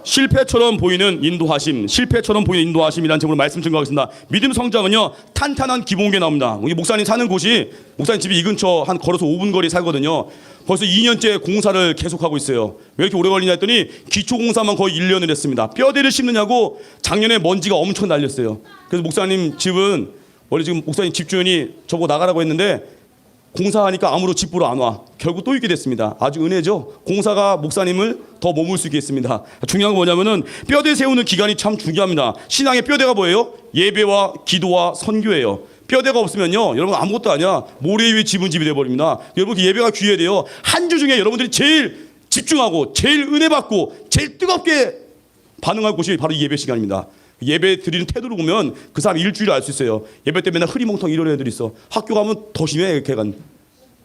실패처럼 보이는 인도하심이라는 제목으로 말씀 증거하겠습니다. 믿음 성장은요, 탄탄한 기본기에 나옵니다. 우리 목사님 사는 곳이, 목사님 집이 이 근처 한 걸어서 5분 거리 살거든요. 벌써 2년째 공사를 계속하고 있어요. 왜 이렇게 오래 걸리냐 했더니 기초공사만 거의 1년을 했습니다. 뼈대를 심느냐고 작년에 먼지가 엄청 날렸어요. 그래서 목사님 집은, 원래 지금 목사님 집주인이 저보고 나가라고 했는데 공사하니까 아무로 집 보러 안 와. 결국 또 있게 됐습니다. 아주 은혜죠. 공사가 목사님을 더 머물 수 있게 했습니다. 중요한 건 뭐냐면은 뼈대 세우는 기간이 참 중요합니다. 신앙의 뼈대가 뭐예요? 예배와 기도와 선교예요. 뼈대가 없으면요, 여러분 아무것도 아니야. 모래 위에 집은 집이 돼버립니다. 여러분 그 예배가 귀해야 돼요. 한 주 중에 여러분들이 제일 집중하고 제일 은혜 받고 제일 뜨겁게 반응할 곳이 바로 이 예배 시간입니다. 예배 드리는 태도를 보면 그 사람 일주일을 알 수 있어요. 예배 때 맨날 흐리멍텅 이런 애들이 있어. 학교 가면 더 심해. 걔가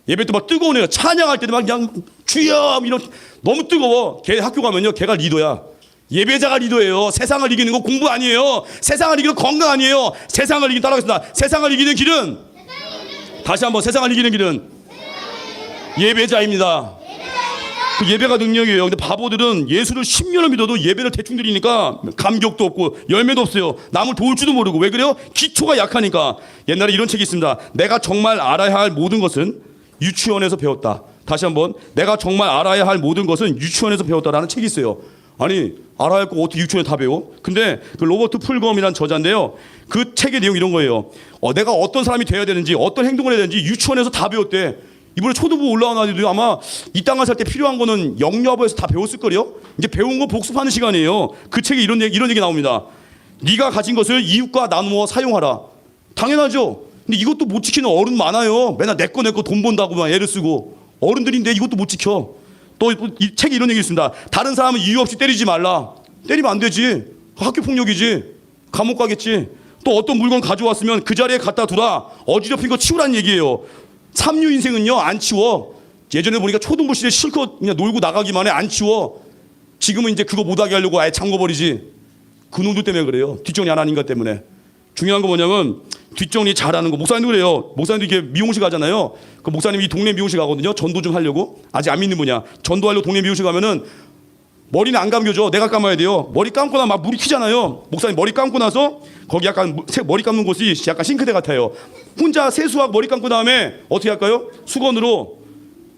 예배 때 막 뜨거운 애가 찬양할 때도 막 그냥 주여 이런, 너무 뜨거워. 걔 학교 가면요, 걔가 리더야. 예배자가 리더예요. 세상을 이기는 거 공부 아니에요. 세상을 이기는 건강 아니에요. 세상을 이기는, 따라하겠습니다. 세상을 이기는 길은, 다시 한번, 세상을 이기는 길은 예배자입니다. 그 예배가 능력이에요. 근데 바보들은 예수를 10년을 믿어도 예배를 대충 드리니까 감격도 없고 열매도 없어요. 남을 도울 줄도 모르고. 왜 그래요? 기초가 약하니까. 옛날에 이런 책이 있습니다. 내가 정말 알아야 할 모든 것은 유치원에서 배웠다. 다시 한번, 내가 정말 알아야 할 모든 것은 유치원에서 배웠다라는 책이 있어요. 아니, 알아야 할 거 어떻게 유치원에 다 배워? 근데 그 로버트 풀검이라는 저자인데요, 그 책의 내용이 이런 거예요. 내가 어떤 사람이 돼야 되는지, 어떤 행동을 해야 되는지 유치원에서 다 배웠대. 이번에 초등부 올라온 아이들도 아마 이 땅을 살 때 필요한 거는 영유아부에서 다 배웠을 거요. 이제 배운 거 복습하는 시간이에요. 그 책에 이런 얘기 나옵니다. 네가 가진 것을 이웃과 나누어 사용하라. 당연하죠. 근데 이것도 못 지키는 어른 많아요. 맨날 내 거 돈 번다고 막 애를 쓰고. 어른들인데 이것도 못 지켜. 또 이 책에 이런 얘기 있습니다. 다른 사람은 이유 없이 때리지 말라. 때리면 안 되지. 학교 폭력이지. 감옥 가겠지. 또 어떤 물건 가져왔으면 그 자리에 갖다 두라. 어지럽힌 거 치우라는 얘기예요. 삼류 인생은요, 안 치워. 예전에 보니까 초등부 시절에 실컷 그냥 놀고 나가기만 해. 안 치워. 지금은 이제 그거 못하게 하려고 아예 잠궈버리지. 그놈들 때문에 그래요. 뒷정리 안 하는 것 때문에. 중요한 거 뭐냐면 뒷정리 잘하는 거. 목사님도 그래요. 목사님도 이렇게 미용실 가잖아요. 그 목사님이 동네 미용실 가거든요. 전도 좀 하려고. 아직 안 믿는 분이야. 전도하려고 동네 미용실 가면은 머리는 안 감겨줘. 내가 감아야 돼요. 머리 감고 나면 막 물이 튀잖아요. 목사님 머리 감고 나서 거기 약간 머리 감는 곳이 약간 싱크대 같아요. 혼자 세수하고 머리 감고 다음에 어떻게 할까요? 수건으로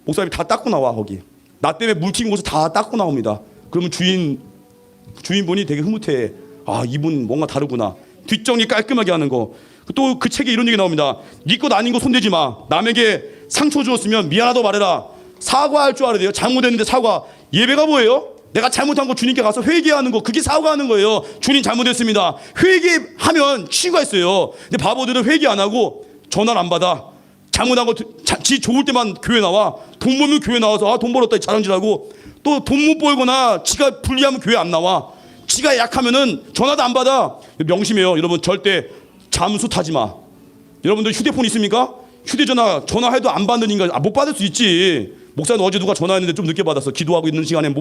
목사님이 다 닦고 나와. 거기 나 때문에 물 튀긴 곳을 다 닦고 나옵니다. 그러면 주인분이 되게 흐뭇해. 아, 이분 뭔가 다르구나. 뒷정리 깔끔하게 하는 거. 또 그 책에 이런 얘기 나옵니다. 네 것 아닌 거 손대지 마. 남에게 상처 주었으면 미안하다고 말해라. 사과할 줄 알아야 돼요. 잘못했는데 사과. 예배가 뭐예요? 내가 잘못한 거 주님께 가서 회개하는 거, 그게 사과하는 거예요. 주님 잘못했습니다. 회개하면 치유가 있어요. 근데 바보들은 회개 안 하고 전화를 안 받아. 잘못한 거 지 좋을 때만 교회 나와. 돈 벌면 교회 나와서 돈 벌었다 자랑질하고, 또 돈 못 벌거나 지가 불리하면 교회 안 나와. 지가 약하면은 전화도 안 받아. 명심해요. 여러분 절대 잠수 타지 마. 여러분들 휴대폰 있습니까? 휴대전화 전화해도 안 받는 인간, 못 받을 수 있지. 목사님 어제 누가 전화했는데 좀 늦게 받았어. 기도하고 있는 시간에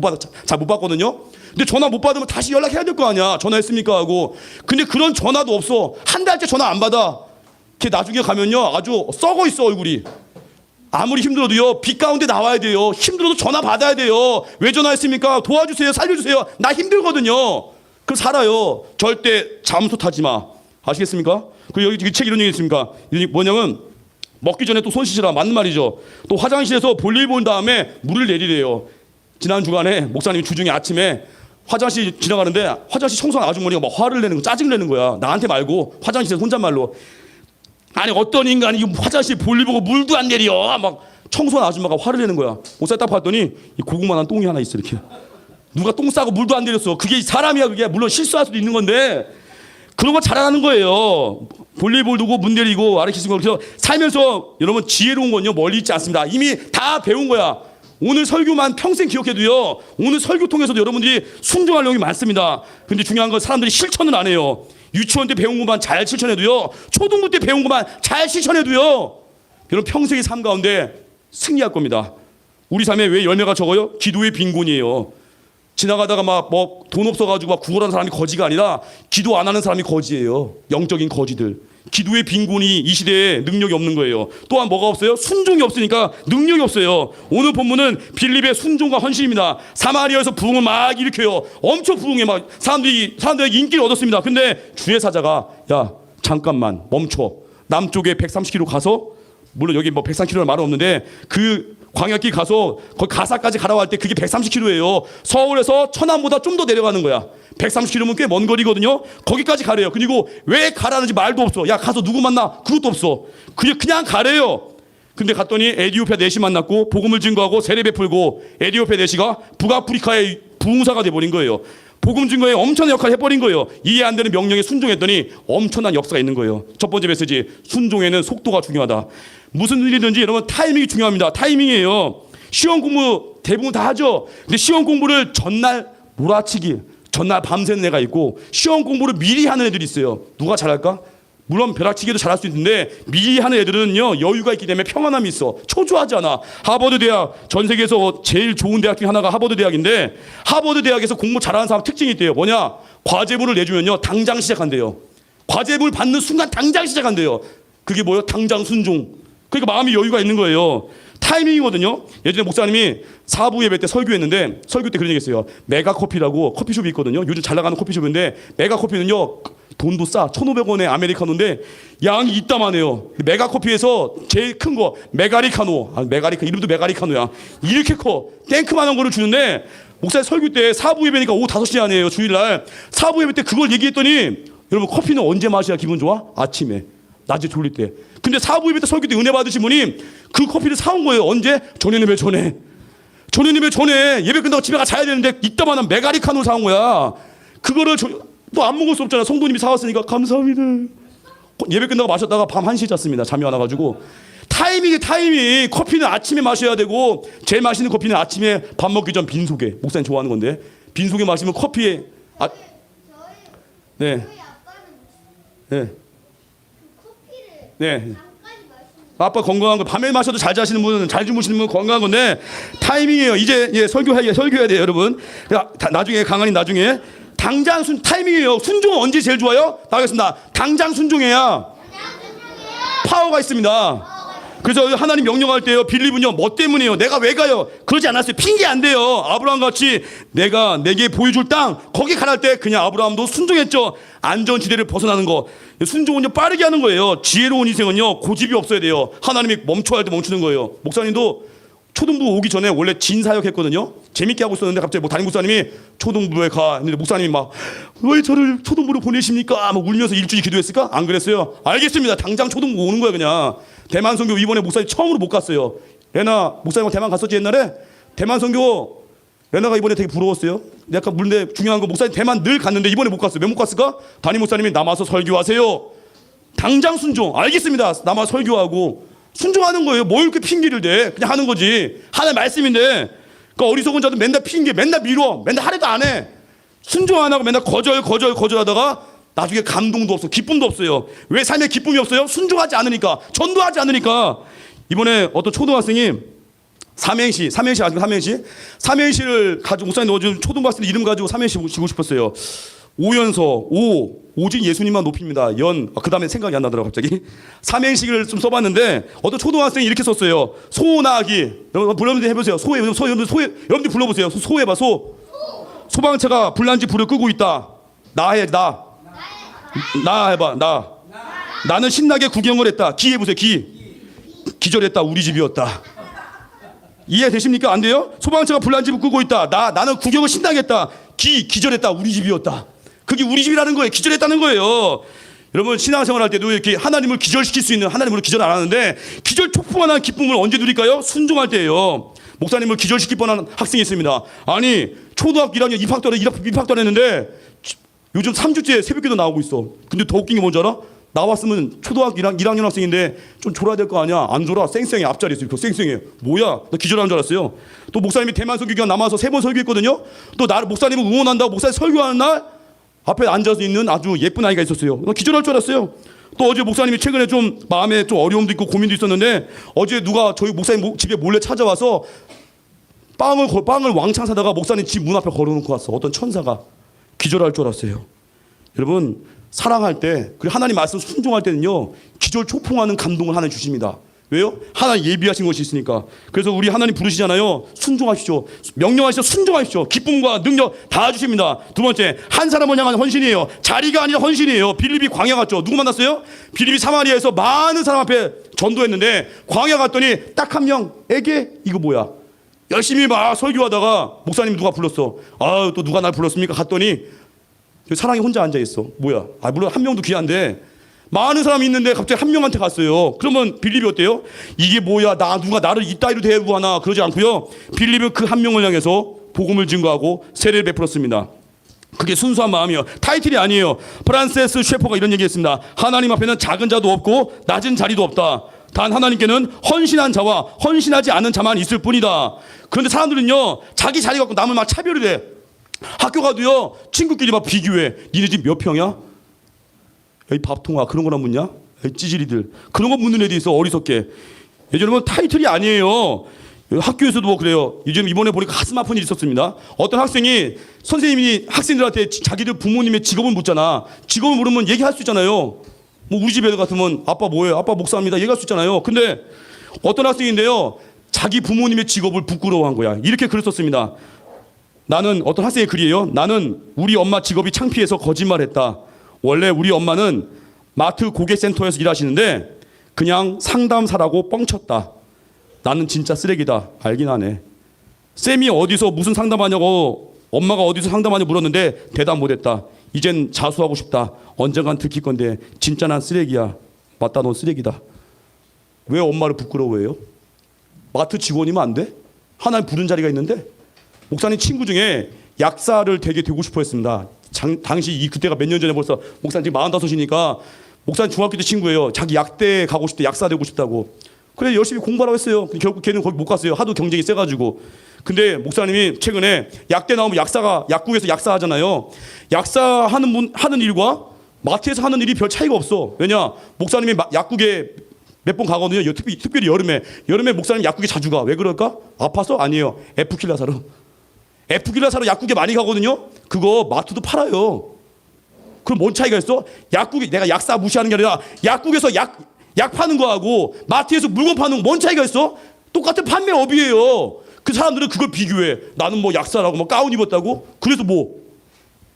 잘 못 받거든요. 근데 전화 못 받으면 다시 연락해야 될 거 아니야. 전화했습니까 하고. 근데 그런 전화도 없어. 한 달째 전화 안 받아. 걔 나중에 가면요, 아주 썩어 있어 얼굴이. 아무리 힘들어도요, 빛 가운데 나와야 돼요. 힘들어도 전화 받아야 돼요. 왜 전화했습니까? 도와주세요. 살려주세요. 나 힘들거든요. 그럼 살아요. 절대 잠수 타지 마. 아시겠습니까? 그리고 여기 책 이런 얘기 있습니까? 뭐냐면 먹기 전에 또 손 씻으라. 맞는 말이죠. 또 화장실에서 볼일 본 다음에 물을 내리래요. 지난 주간에 목사님이 주중에 아침에 화장실 지나가는데 화장실 청소하는 아주머니가 막 화를 내는 거, 짜증 내는 거야. 나한테 말고 화장실에서 혼잣말로. 아니 어떤 인간이 화장실 볼일 보고 물도 안 내려. 막 청소하는 아줌마가 화를 내는 거야. 목사님 딱 봤더니 이 고구마한 똥이 하나 있어. 이렇게. 누가 똥 싸고 물도 안 내렸어. 그게 사람이야. 그게 물론 실수할 수도 있는 건데 그런 거 잘하는 거예요. 볼일볼 두고 문 내리고 아르키스 거. 그래서 살면서 여러분 지혜로운 건요 멀리 있지 않습니다. 이미 다 배운 거야. 오늘 설교만 평생 기억해도요, 오늘 설교 통해서도 여러분들이 순종할 내용이 많습니다. 근데 중요한 건 사람들이 실천을 안 해요. 유치원 때 배운 것만 잘 실천해도요, 초등부 때 배운 것만 잘 실천해도요, 여러분 평생의 삶 가운데 승리할 겁니다. 우리 삶에 왜 열매가 적어요? 기도의 빈곤이에요. 지나가다가 막 뭐 돈 없어가지고 막 구걸하는 사람이 거지가 아니라 기도 안 하는 사람이 거지예요. 영적인 거지들. 기도의 빈곤이 이 시대에 능력이 없는 거예요. 또한 뭐가 없어요? 순종이 없으니까 능력이 없어요. 오늘 본문은 빌립의 순종과 헌신입니다. 사마리아에서 부흥을 막 일으켜요. 엄청 부흥해. 막 사람들에게 인기를 얻었습니다. 근데 주의 사자가 야 잠깐만 멈춰. 남쪽에 130km 가서, 물론 여기 뭐 130km는 말은 없는데 그 광야길 가서 거기 가사까지 가라고 할 때 그게 130km예요. 서울에서 천안보다 좀 더 내려가는 거야. 130km면 꽤 먼 거리거든요. 거기까지 가래요. 그리고 왜 가라는지 말도 없어. 야 가서 누구 만나? 그것도 없어. 그냥 가래요. 근데 갔더니 에디오피아 내시 만났고 복음을 증거하고 세례 베풀고, 에디오피아 내시가 북아프리카의 부흥사가 돼버린 거예요. 복음 증거에 엄청난 역할을 해버린 거예요. 이해 안 되는 명령에 순종했더니 엄청난 역사가 있는 거예요. 첫 번째 메시지, 순종에는 속도가 중요하다. 무슨 일이든지 여러분 타이밍이 중요합니다. 타이밍이에요. 시험 공부 대부분 다 하죠. 근데 시험 공부를 전날 몰아치기, 전날 밤새는 애가 있고 시험 공부를 미리 하는 애들이 있어요. 누가 잘할까? 물론 벼락치기도 잘할 수 있는데 미리 하는 애들은요 여유가 있기 때문에 평안함이 있어. 초조하지 않아. 하버드 대학, 전 세계에서 제일 좋은 대학 중 하나가 하버드 대학인데, 하버드 대학에서 공부 잘하는 사람 특징이 있대요. 뭐냐? 과제물을 내주면요 당장 시작한대요. 과제물 받는 순간 당장 시작한대요. 그게 뭐예요? 당장 순종. 그러니까 마음이 여유가 있는 거예요. 타이밍이거든요. 예전에 목사님이 사부 예배 때 설교했는데, 설교 때 그런 얘기 했어요. 메가커피라고 커피숍이 있거든요. 요즘 잘 나가는 커피숍인데, 메가커피는요 돈도 싸. 1,500원에 아메리카노인데 양이 이따만해요. 메가커피에서 제일 큰 거 메가리카노. 메가리카 이름도 메가리카노야. 이렇게 커. 탱크만한 거를 주는데, 목사님 설교 때 사부 예배니까 오후 5시 아니에요. 주일날 사부 예배 때 그걸 얘기했더니, 여러분 커피는 언제 마셔야 기분 좋아? 아침에, 낮에 졸릴 때. 근데 사부 예배 때 설교 때 은혜 받으신 분이 그 커피를 사온 거예요. 언제? 전에 예배 끝나고 집에 가 자야 되는데 이따만한 메가리카노 사온 거야. 그거를 또 안 먹을 수 없잖아. 성도님이 사왔으니까 감사합니다. 예배 끝나고 마셨다가 밤 1시에 잤습니다. 잠이 안 와가지고. 타이밍. 커피는 아침에 마셔야 되고, 제일 맛있는 커피는 아침에 밥 먹기 전 빈속에. 목사님 좋아하는 건데 빈속에 마시면 커피에 네. 네. 아빠 건강한 거 밤에 마셔도 잘 자시는 분은, 잘 주무시는 분은 건강한 건데 타이밍이에요. 이제 설교해야 돼요, 여러분. 나중에 강한이 나중에 당장 타이밍이에요. 순종은 언제 제일 좋아요? 나가겠습니다. 당장 순종해야 파워가 있습니다. 그래서 하나님 명령할 때요, 빌립은요 뭐 때문이에요? 내가 왜 가요? 그러지 않았어요. 핑계 안 돼요. 아브라함 같이 내가 내게 보여줄 땅 거기 가랄 때 그냥 아브라함도 순종했죠. 안전지대를 벗어나는 거. 순종은요 빠르게 하는 거예요. 지혜로운 인생은요 고집이 없어야 돼요. 하나님이 멈춰야 할 때 멈추는 거예요. 목사님도 초등부 오기 전에 원래 진사역 했거든요. 재밌게 하고 있었는데 갑자기 뭐 담임 목사님이 초등부에 가 했는데 목사님이 막 왜 저를 초등부로 보내십니까? 막 울면서 일주일 기도했을까? 안 그랬어요. 알겠습니다. 당장 초등부 오는 거야 그냥. 대만 선교 이번에 목사님 처음으로 못 갔어요. 레나 목사님하고 대만 갔었지 옛날에? 대만 선교 레나가 이번에 되게 부러웠어요. 약간 물인데 중요한 거, 목사님 대만 늘 갔는데 이번에 못 갔어요. 왜 못 갔을까? 담임 목사님이 남아서 설교하세요. 당장 순종. 알겠습니다. 남아서 설교하고. 순종하는 거예요. 뭘 이렇게 핑계를 대? 그냥 하는 거지. 하나의 말씀인데. 그러니까 어리석은 자도 맨날 핑계, 맨날 미뤄, 맨날 하려도 안 해. 순종 안 하고 맨날 거절하다가 나중에 감동도 없어, 기쁨도 없어요. 왜 삶에 기쁨이 없어요? 순종하지 않으니까, 전도하지 않으니까. 이번에 어떤 초등학생이 삼행시를 가지고, 목사님 요즘 초등학생 이름 가지고 삼행시 지고 싶었어요. 오연서, 오직 예수님만 높입니다. 그 다음에 생각이 안 나더라고요, 갑자기. 삼행시를 좀 써봤는데, 어떤 초등학생이 이렇게 썼어요. 소나기. 여러분, 불러보세요. 해보세요. 여러분들 불러보세요. 소해봐, 소방차가 불난지 불을 끄고 있다. 나 해봐, 나. 나는 신나게 구경을 했다. 기 해보세요, 기절했다. 우리 집이었다. 이해되십니까? 안 돼요? 소방차가 불난지 끄고 있다. 나는 구경을 신나게 했다. 기절했다. 우리 집이었다. 그게 우리 집이라는 거예요. 기절했다는 거예요. 여러분 신앙생활 할 때도 이렇게 하나님을 기절시킬 수 있는, 하나님으로 기절 안 하는데 기절 촉풍하는 기쁨을 언제 누릴까요? 순종할 때예요. 목사님을 기절시킬 뻔한 학생이 있습니다. 아니 초등학교 1학년 입학도 안 했는데 요즘 3주째 새벽기도 나오고 있어. 근데 더 웃긴 게 뭔지 알아? 나왔으면 초등학교 1학년 학생인데 좀 졸아야 될 거 아니야. 안 졸아. 쌩쌩해. 앞자리에 있어. 쌩쌩해. 뭐야? 나 기절하는 줄 알았어요. 또 목사님이 대만 설교기간 남아서 3번 설교했거든요. 또 나를 목사님을 응원한다고 목사님 설교하는 날 앞에 앉아서 있는 아주 예쁜 아이가 있었어요. 나 기절할 줄 알았어요. 또 어제 목사님이 최근에 좀 마음에 좀 어려움도 있고 고민도 있었는데 어제 누가 저희 목사님 집에 몰래 찾아와서 빵을 왕창 사다가 목사님 집 문 앞에 걸어놓고 왔어. 어떤 천사가 기절할 줄 알았어요. 여러분, 사랑할 때, 그리고 하나님 말씀 순종할 때는요, 기절 초풍하는 감동을 하나님 주십니다. 왜요? 하나님 예비하신 것이 있으니까. 그래서 우리 하나님 부르시잖아요. 순종하십시오. 명령하시죠. 순종하십시오. 기쁨과 능력 다 주십니다. 두 번째, 한 사람을 향한 헌신이에요. 자리가 아니라 헌신이에요. 빌립이 광야 갔죠. 누구 만났어요? 빌립이 사마리아에서 많은 사람 앞에 전도했는데 광야 갔더니 딱 한 명에게 이거 뭐야? 열심히 막 설교하다가 목사님 누가 불렀어. 아, 또 누가 날 불렀습니까? 갔더니 사랑이 혼자 앉아있어. 뭐야? 아, 물론 한 명도 귀한데 많은 사람이 있는데 갑자기 한 명한테 갔어요. 그러면 빌립이 어때요? 이게 뭐야? 누가 나를 이따위로 대우하나? 그러지 않고요. 빌립은 그 한 명을 향해서 복음을 증거하고 세례를 베풀었습니다. 그게 순수한 마음이에요. 타이틀이 아니에요. 프란세스 셰퍼가 이런 얘기했습니다. 하나님 앞에는 작은 자도 없고 낮은 자리도 없다. 단 하나님께는 헌신한 자와 헌신하지 않은 자만 있을 뿐이다. 그런데 사람들은요, 자기 자리 갖고 남을 막 차별을 해. 학교 가도요, 친구끼리 막 비교해. 니네 집 몇 평이야? 에이, 밥통아, 그런 거나 묻냐? 에이, 찌질이들. 그런 거 묻는 애들이 있어, 어리석게. 예전에는 타이틀이 아니에요. 학교에서도 뭐 그래요. 요즘 이번에 보니까 가슴 아픈 일이 있었습니다. 어떤 학생이 선생님이 학생들한테 자기들 부모님의 직업을 묻잖아. 직업을 물으면 얘기할 수 있잖아요. 뭐 우리 집 애들 같으면 아빠 뭐예요? 아빠 목사입니다. 얘기할 수 있잖아요. 근데 어떤 학생인데요, 자기 부모님의 직업을 부끄러워한 거야. 이렇게 글을 썼습니다. 나는, 어떤 학생의 글이에요. 나는 우리 엄마 직업이 창피해서 거짓말했다. 원래 우리 엄마는 마트 고객센터에서 일하시는데 그냥 상담사라고 뻥쳤다. 나는 진짜 쓰레기다. 알긴 하네. 쌤이 어디서 무슨 상담하냐고, 엄마가 어디서 상담하냐고 물었는데 대답 못했다. 이젠 자수하고 싶다. 언젠간 들킬 건데 진짜 난 쓰레기야. 맞다, 넌 쓰레기다. 왜 엄마를 부끄러워해요? 마트 직원이면 안 돼? 하나님 부른 자리가 있는데. 목사님 친구 중에 약사를 되게 되고 싶어 했습니다. 당시 그때가 몇 년 전에, 벌써 목사님 지금 45이니까 목사님 중학교 때 친구예요. 자기 약대 가고 싶대. 약사 되고 싶다고. 그래 열심히 공부하라고 했어요. 결국 걔는 거기 못 갔어요. 하도 경쟁이 세가지고. 근데 목사님이 최근에 약대 나오면 약국에서 약사 하잖아요. 약사 하는 일과 마트에서 하는 일이 별 차이가 없어. 왜냐? 목사님이 약국에 몇 번 가거든요. 특별히 여름에 목사님 약국에 자주 가. 왜 그럴까? 아파서? 아니에요. F킬라 사러. F킬라 사러 약국에 많이 가거든요. 그거 마트도 팔아요. 그럼 뭔 차이가 있어? 약국이, 내가 약사 무시하는 게 아니라 약국에서 약 파는 거하고 마트에서 물건 파는 거 뭔 차이가 있어? 똑같은 판매업이에요. 그 사람들은 그걸 비교해. 나는 뭐 약사라고 뭐 가운 입었다고? 그래서 뭐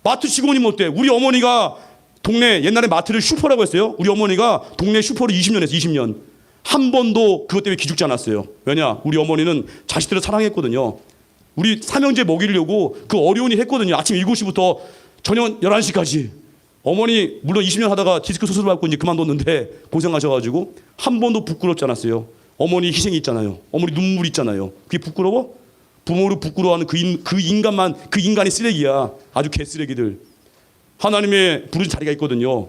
마트 직원이면 어때? 우리 어머니가 동네, 옛날에 마트를 슈퍼라고 했어요. 우리 어머니가 동네 슈퍼를 20년 했어요. 20년. 한 번도 그것 때문에 기죽지 않았어요. 왜냐? 우리 어머니는 자식들을 사랑했거든요. 우리 삼형제 먹이려고 그 어려운 일 했거든요. 아침 7시부터 저녁 11시까지. 어머니 물론 20년 하다가 디스크 수술 받고 이제 그만뒀는데 고생하셔가지고 한 번도 부끄럽지 않았어요. 어머니 희생이 있잖아요. 어머니 눈물 있잖아요. 그게 부끄러워? 부모를 부끄러워하는 그 인간이 쓰레기야. 아주 개쓰레기들. 하나님의 부른 자리가 있거든요.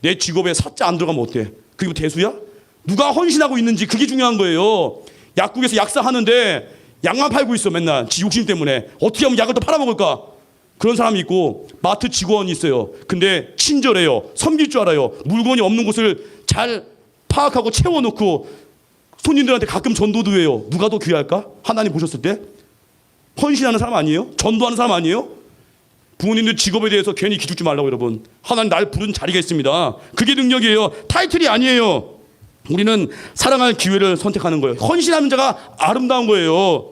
내 직업에 사자 안 들어가면 어때? 그리고 대수야? 누가 헌신하고 있는지 그게 중요한 거예요. 약국에서 약사 하는데 약만 팔고 있어. 맨날 지 욕심 때문에. 어떻게 하면 약을 더 팔아먹을까? 그런 사람이 있고, 마트 직원이 있어요. 근데 친절해요. 섬길 줄 알아요. 물건이 없는 곳을 잘 파악하고 채워놓고 손님들한테 가끔 전도도 해요. 누가 더 귀할까? 하나님 보셨을 때? 헌신하는 사람 아니에요? 전도하는 사람 아니에요? 부모님들 직업에 대해서 괜히 기죽지 말라고. 여러분, 하나님 날 부른 자리가 있습니다. 그게 능력이에요. 타이틀이 아니에요. 우리는 사랑할 기회를 선택하는 거예요. 헌신하는 자가 아름다운 거예요.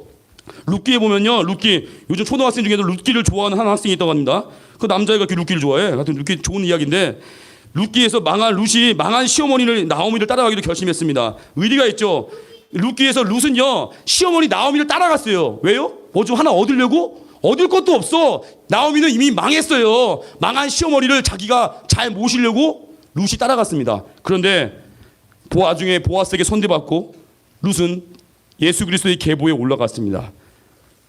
룻기에 보면요, 룻기, 요즘 초등학생 중에도 룻기를 좋아하는 한 학생이 있다고 합니다. 그 남자애가 이렇게 룻기를 좋아해. 하여튼 룻기 좋은 이야기인데, 룻기에서 룻이 망한 시어머니를, 나오미를 따라가기로 결심했습니다. 의리가 있죠. 룻기에서 룻은요, 시어머니 나오미를 따라갔어요. 왜요? 뭐 좀 하나 얻으려고? 얻을 것도 없어. 나오미는 이미 망했어요. 망한 시어머니를 자기가 잘 모시려고 룻이 따라갔습니다. 그런데 나중에 보아스에게 선대받고 룻은 예수 그리스도의 계보에 올라갔습니다.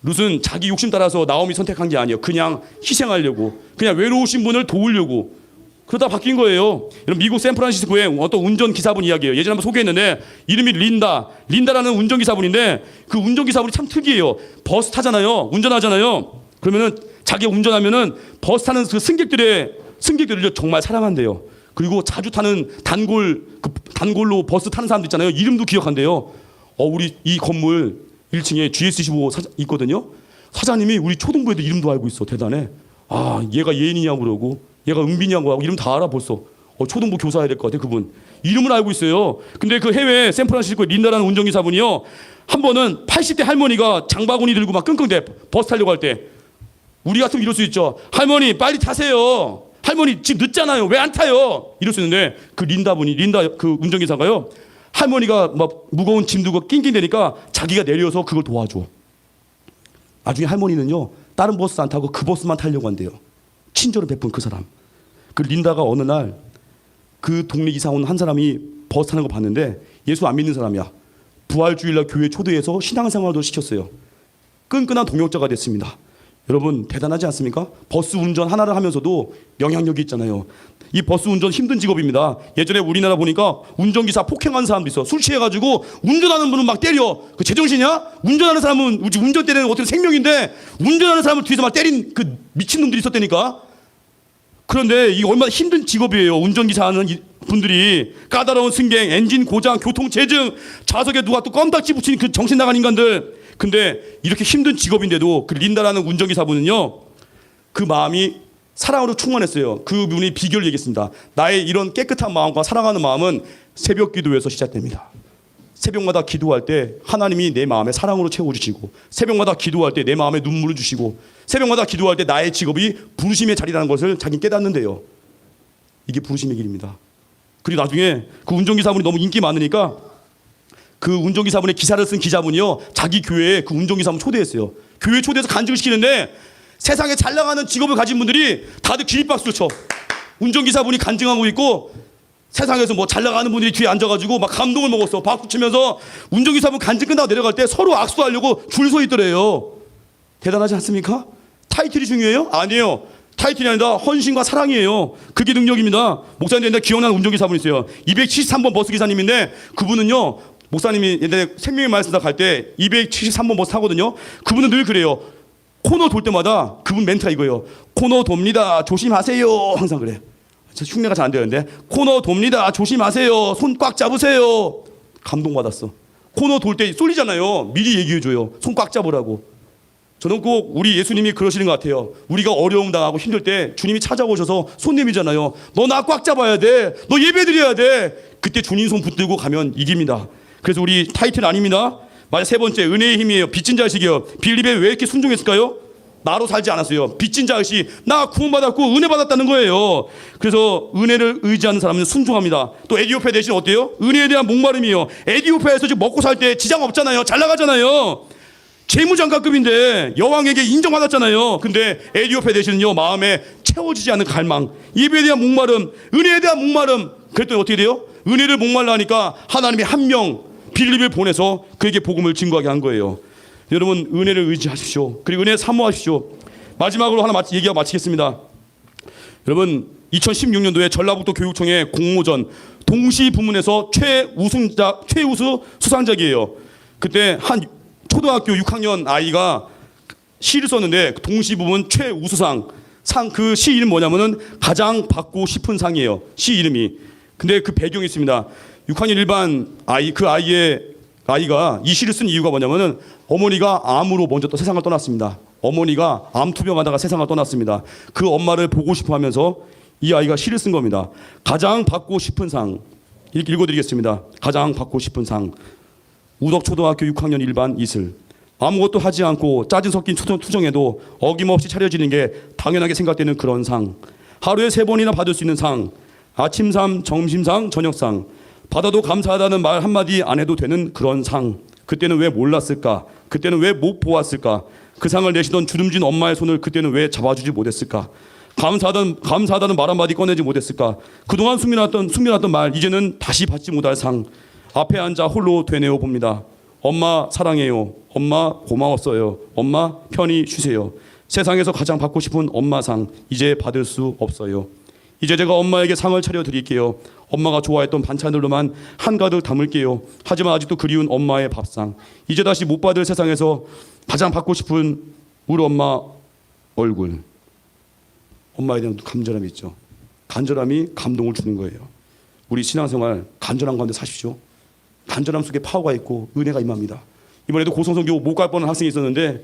룻은 자기 욕심 따라서 나오미 선택한 게 아니에요. 그냥 희생하려고, 그냥 외로우신 분을 도우려고. 그러다 바뀐 거예요. 여러분, 미국 샌프란시스코에 어떤 운전기사분 이야기예요. 예전에 한번 소개했는데 이름이 린다라는 운전기사분인데, 그 운전기사분이 참 특이해요. 버스 타잖아요. 운전하잖아요. 그러면은 자기가 운전하면은 버스 타는 그 승객들을 정말 사랑한대요. 그리고 자주 타는 단골로 버스 타는 사람들 있잖아요. 이름도 기억한대요. 우리 이 건물 1층에 GS25 있거든요. 사장님이 우리 초등부 애들 이름도 알고 있어. 대단해. 아, 얘가 예인이냐고 그러고 얘가 은빈이냐고 하고 이름 다 알아 벌써. 초등부 교사 해야 될 것 같아 그분. 이름을 알고 있어요. 근데 그 해외 샌프란시스코 린다라는 운전기사분이요. 한 번은 80대 할머니가 장바구니 들고 막 끙끙대 버스 타려고 할 때 우리 같으면 이럴 수 있죠. 할머니 빨리 타세요. 할머니 지금 늦잖아요. 왜 안 타요? 이럴 수 있는데 그 린다 그 운전기사가요. 할머니가 막 무거운 짐 두고 낑낑대니까 자기가 내려서 그걸 도와줘. 나중에 할머니는요. 다른 버스 안 타고 그 버스만 타려고 한대요. 친절을 베푼 그 사람. 그 린다가 어느 날 그 동네 이사 온 한 사람이 버스 타는 거 봤는데 예수 안 믿는 사람이야. 부활주일날 교회 초대해서 신앙생활도 시켰어요. 끈끈한 동역자가 됐습니다. 여러분 대단하지 않습니까? 버스 운전 하나를 하면서도 영향력이 있잖아요. 이 버스 운전 힘든 직업입니다. 예전에 우리나라 보니까 운전기사 폭행한 사람도 있어. 술 취해가지고 운전하는 분은 막 때려. 그 제정신이야? 운전하는 사람은 운전 때리는 어떻게 생명인데 운전하는 사람을 뒤에서 막 때린 그 미친놈들이 있었다니까. 그런데 이게 얼마나 힘든 직업이에요. 운전기사 하는 분들이 까다로운 승객, 엔진 고장, 교통체증, 좌석에 누가 또 껌딱지 붙인 그 정신 나간 인간들. 근데 이렇게 힘든 직업인데도 그 린다라는 운전기사분은요. 그 마음이 사랑으로 충만했어요. 그분이 비결을 얘기했습니다. 나의 이런 깨끗한 마음과 사랑하는 마음은 새벽 기도에서 시작됩니다. 새벽마다 기도할 때 하나님이 내 마음에 사랑으로 채워주시고 새벽마다 기도할 때 내 마음에 눈물을 주시고 새벽마다 기도할 때 나의 직업이 부르심의 자리라는 것을 자기는 깨닫는데요. 이게 부르심의 길입니다. 그리고 나중에 그 운전기사분이 너무 인기 많으니까 그 운전기사분의 기사를 쓴 기자분이요. 자기 교회에 그 운전기사분 초대했어요. 교회 초대해서 간증을 시키는데 세상에 잘 나가는 직업을 가진 분들이 다들 기립박수를 쳐. 운전기사분이 간증하고 있고 세상에서 뭐 잘 나가는 분들이 뒤에 앉아가지고 막 감동을 먹었어. 박수 치면서 운전기사분 간증 끝나고 내려갈 때 서로 악수하려고 줄 서 있더래요. 대단하지 않습니까? 타이틀이 중요해요? 아니에요. 타이틀이 아니라 헌신과 사랑이에요. 그게 능력입니다. 목사님들 옛날에 기억나는 운전기사분 있어요. 273번 버스 기사님인데 그분은요. 목사님이 옛날에 생명의 말씀 다 갈 때 273번 버스 타거든요. 그분은 늘 그래요. 코너 돌 때마다 그분 멘트가 이거예요. 코너 돕니다. 조심하세요. 항상 그래. 저 흉내가 잘 안 되는데 코너 돕니다. 조심하세요. 손 꽉 잡으세요. 감동받았어. 코너 돌 때 쏠리잖아요. 미리 얘기해줘요. 손 꽉 잡으라고. 저는 꼭 우리 예수님이 그러시는 것 같아요. 우리가 어려움 당하고 힘들 때 주님이 찾아오셔서 손 내밀잖아요. 너 나 꽉 잡아야 돼. 너 예배 드려야 돼. 그때 주님 손 붙들고 가면 이깁니다. 그래서 우리 타이틀 아닙니다. 맞아. 세 번째 은혜의 힘이에요. 빚진 자식이요. 빌립에 왜 이렇게 순종했을까요? 나로 살지 않았어요. 빚진 자식이 나 구원받았고 은혜 받았다는 거예요. 그래서 은혜를 의지하는 사람은 순종합니다. 또 에디오피아 대신 어때요? 은혜에 대한 목마름이에요. 에디오피아에서 지금 먹고 살 때 지장 없잖아요. 잘 나가잖아요. 재무장관급인데 여왕에게 인정받았잖아요. 근데 에디오피아 대신은요 마음에 채워지지 않는 갈망, 예배에 대한 목마름, 은혜에 대한 목마름. 그랬더니 어떻게 돼요? 은혜를 목말라 하니까 하나님이 한 명 빌립을 보내서 그에게 복음을 증거하게 한 거예요. 여러분 은혜를 의지하십시오. 그리고 은혜 사모하십시오. 마지막으로 하나 얘기하고 마치겠습니다. 여러분 2016년도에 전라북도 교육청의 공모전 동시 부문에서 최우수 수상작이에요. 그때 한 초등학교 6학년 아이가 시를 썼는데 동시 부문 최우수상 그 시 이름 뭐냐면은 가장 받고 싶은 상이에요. 시 이름이. 근데 그 배경이 있습니다. 6학년 일반 아이가 이 시를 쓴 이유가 뭐냐면은 어머니가 암으로 먼저 또 세상을 떠났습니다. 어머니가 암 투병하다가 세상을 떠났습니다. 그 엄마를 보고 싶어 하면서 이 아이가 시를 쓴 겁니다. 가장 받고 싶은 상. 이렇게 읽어드리겠습니다. 가장 받고 싶은 상. 우덕초등학교 6학년 일반 이슬. 아무것도 하지 않고 짜증 섞인 투정에도 어김없이 차려지는 게 당연하게 생각되는 그런 상. 하루에 3번이나 받을 수 있는 상. 아침상, 점심상, 저녁상. 받아도 감사하다는 말 한마디 안 해도 되는 그런 상. 그때는 왜 몰랐을까? 그때는 왜 못 보았을까? 그 상을 내시던 주름진 엄마의 손을 그때는 왜 잡아주지 못했을까? 감사하다는 말 한마디 꺼내지 못했을까? 그동안 숨겨놨던 말 이제는 다시 받지 못할 상. 앞에 앉아 홀로 되뇌어 봅니다. 엄마 사랑해요. 엄마 고마웠어요. 엄마 편히 쉬세요. 세상에서 가장 받고 싶은 엄마상 이제 받을 수 없어요. 이제 제가 엄마에게 상을 차려드릴게요. 엄마가 좋아했던 반찬들로만 한가득 담을게요. 하지만 아직도 그리운 엄마의 밥상. 이제 다시 못 받을 세상에서 가장 받고 싶은 우리 엄마 얼굴. 엄마에 대한 간절함이 있죠. 간절함이 감동을 주는 거예요. 우리 신앙생활 간절한 가운데 사십시오. 간절함 속에 파워가 있고 은혜가 임합니다. 이번에도 고성성교 못 갈 뻔한 학생이 있었는데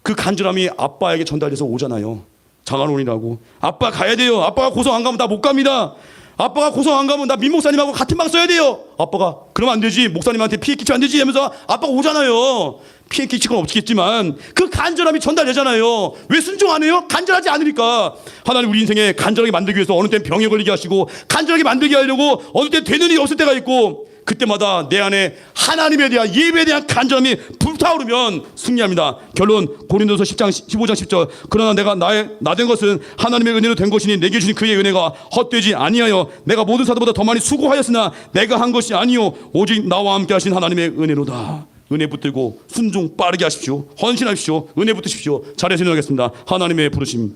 그 간절함이 아빠에게 전달돼서 오잖아요. 장안원이라고. 아빠 가야 돼요. 아빠가 고성 안 가면 나 못 갑니다. 아빠가 고성 안 가면 나 민 목사님하고 같은 방 써야 돼요. 아빠가 그러면 안 되지. 목사님한테 피해 끼치면 안 되지 하면서 아빠가 오잖아요. 피해 끼칠 건 없겠지만 그 간절함이 전달되잖아요. 왜 순종 안 해요? 간절하지 않으니까. 하나님 우리 인생에 간절하게 만들기 위해서 어느 땐 병에 걸리게 하시고 간절하게 만들게 하려고 어느 땐 되는 일이 없을 때가 있고 그때마다 내 안에 하나님에 대한 예배에 대한 간절함이 불타오르면 승리합니다. 결론 고린도서 10장 15장 10절 그러나 내가 나 된 것은 하나님의 은혜로 된 것이니 내게 주신 그의 은혜가 헛되지 아니하여 내가 모든 사도보다 더 많이 수고하였으나 내가 한 것이 아니요 오직 나와 함께 하신 하나님의 은혜로다. 은혜 붙들고 순종 빠르게 하십시오. 헌신하십시오. 은혜 붙드십시오. 잘해 진행하겠습니다. 하나님의 부르심.